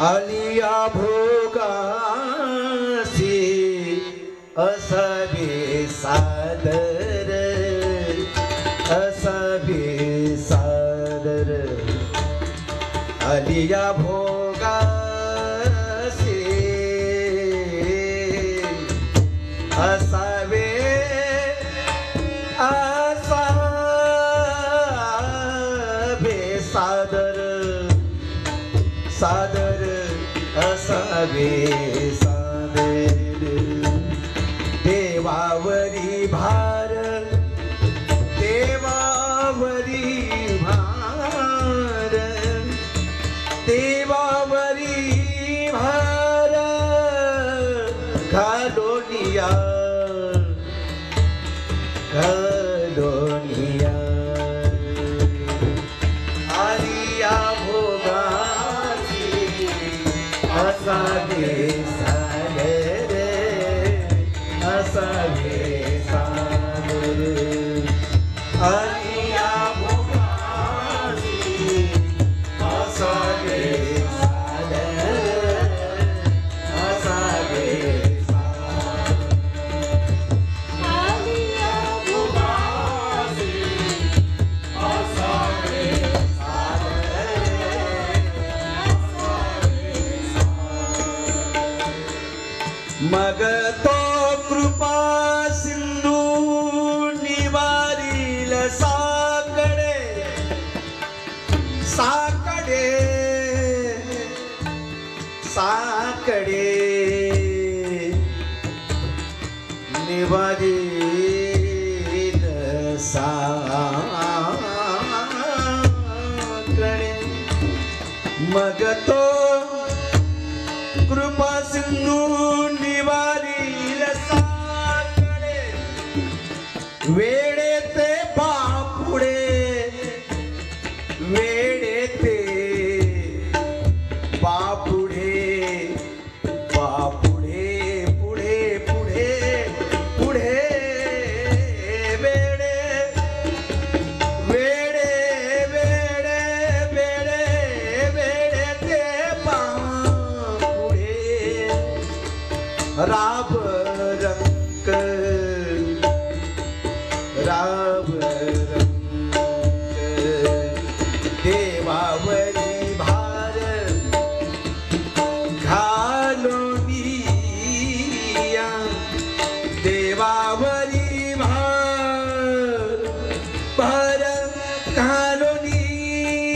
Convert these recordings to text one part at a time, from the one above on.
आलिया भोगासी असावे सादर असावे सादर आलिया भोगासी असावे असावे सादर सादर असावे सादर देवावरी भार देवावरी भार देवावरी भार घालोनिया घालोनिया आलिया भोगा असावे सादर असावे सादर आलिया भोगासी असावे सादर असावे आलिया भोगासी असावे मग तो कृपा सिंधू निवारील साकडे साकडे साकडे निवारील साकडे मग तो कृपा सिंधू निवारील साकडे वेडे ते बापुडे वेडे ते बापुडे बापुडे पुढे पुढे पुढे वेडे वेडे वेडे वेडे वेडे ते बापुडे राब रंक राब रंक देवावरी भार घालोनिया देवावरी भार भार घालोनिया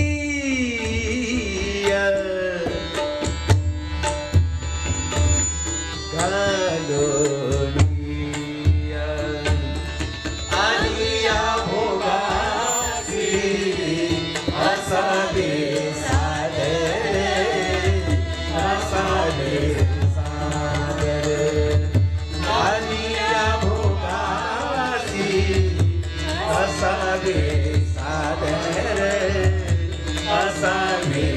घालोनिया आलिया भोगासी असावे सादर असावे सादर आलिया भोगासी असावे सादर असावे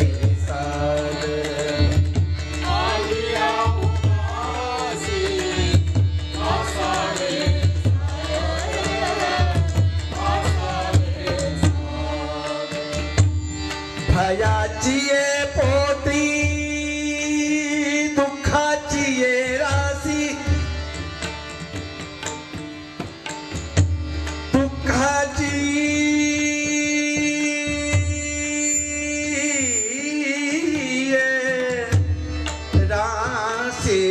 सादर आलिया भोगासी असावे भयाची ये पोटी दुःखाची ये राशी दुःखाची ये राशी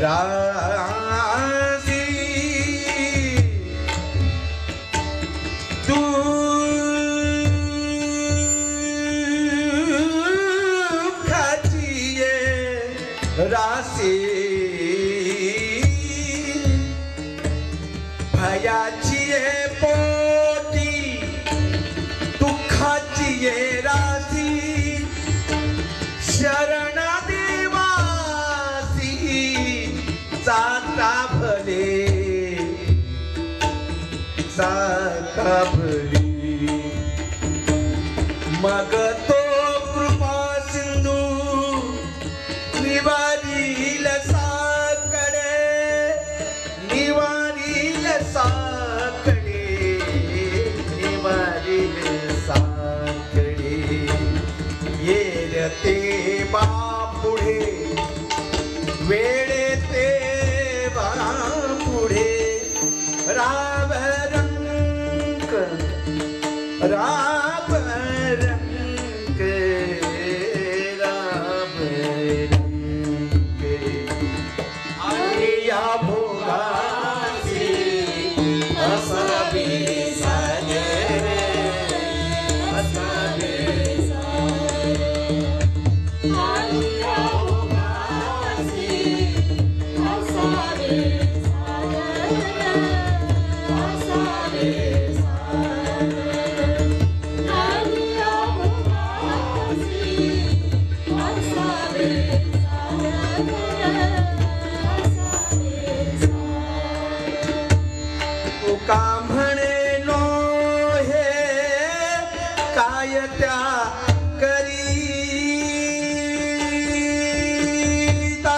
राशी साकाभरी मग तो कृपा सिंधू निवारील साकडे निवारील साकडे निवारील साकडे येल ते बापुढे वेळे ते बापुढे राव रंक राव रंक राव रंक आणि या भोगाची असावी सागर असावी तुका म्हणे नो हे काय त्या करीता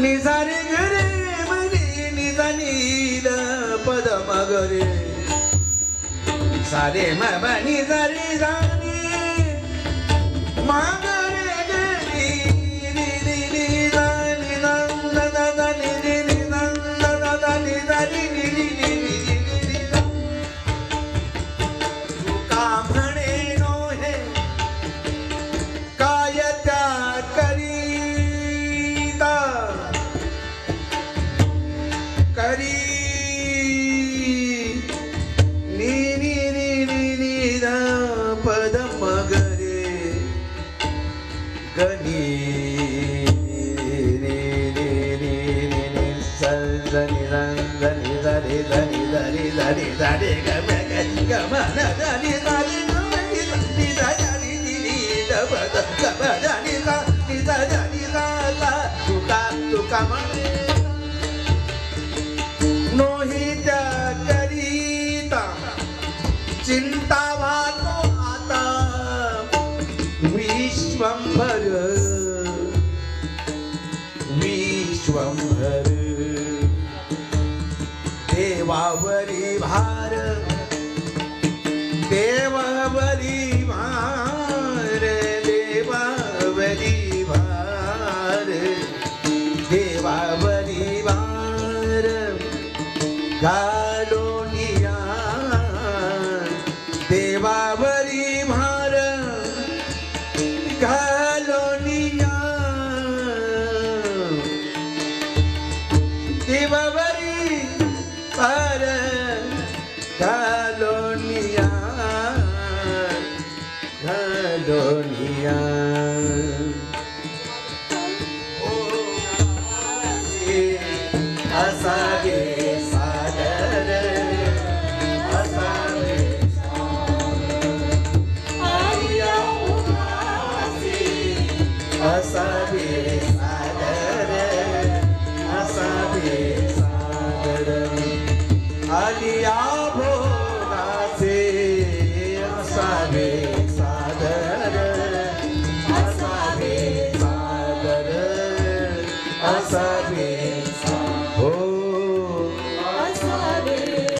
निजारे घरे म्हणे निजानील पद मगरे सारे मग निजारी जाणी मागरे गरी तुका म्हणे नो हे काय त्या करीता करी नी नी नी नी नी दा पद मगरे गनी नी नी नी नी नी सजनी रंजनी धरी धरी धरी धरी धरी गम गम धरी धरी धरी धरी नी दबद गबदनी दा नी धरी दा तुका तुका म्हणे नोही त्या करीता चिंता वातो आता विश्वंभर विश्वंभर देवावरी भार देवावरी भार देवावरी भार देवावरी भार घालोनिया देवावरी भार घालोनिया देवावरी भार घालोनिया घालोनिया असावे सागर असावे असावे सागर असावे सागर आलिया भोगाचे असावे सागर असावे सागर असावे